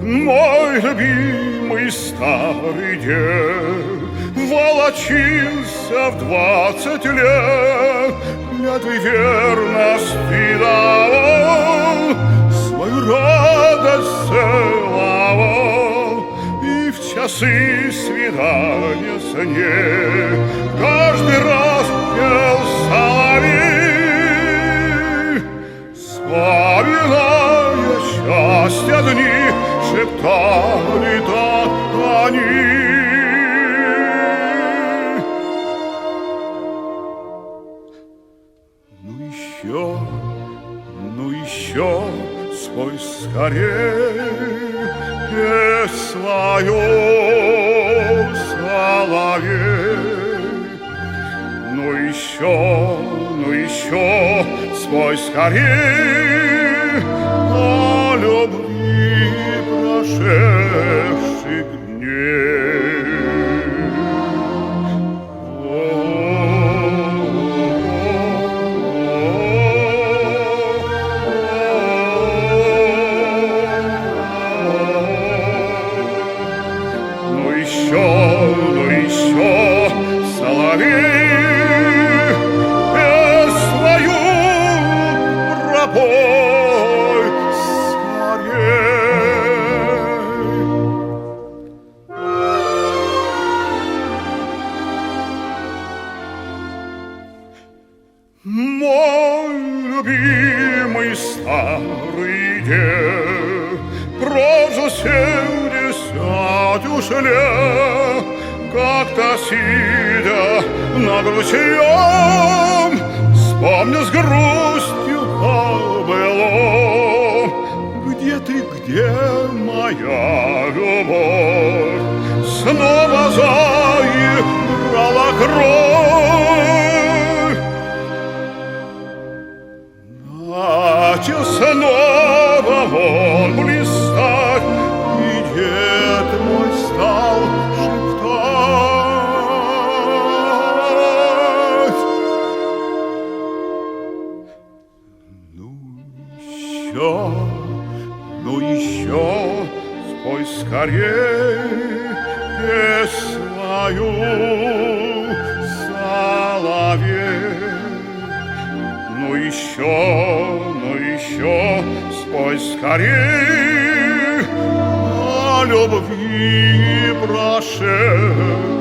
Мой любимый старый дед волочился в 20 лет, клятвой верно спидовал, свою радость целовал, и в часы свидания с ней каждый раз пел соловей, вспоминая счастья дни, шептали так они. Ну еще, спой скорее песнь свою, соловей. Ну еще, спой скорее о любви прошедших дней. Ну еще, соловей, песнь свою пропой скорей. Мой любимый старый дед прожил 70 уж лет, как-то сидя над ручьем, вспомнил с грустью о былом. Где ты, где моя любовь? Снова заиграла кровь. Начал снова он блистать, и дед мой стал шептать. Ну еще, спой скорей песнь свою, соловей. Ну еще, спой скорей о любви прошедшей.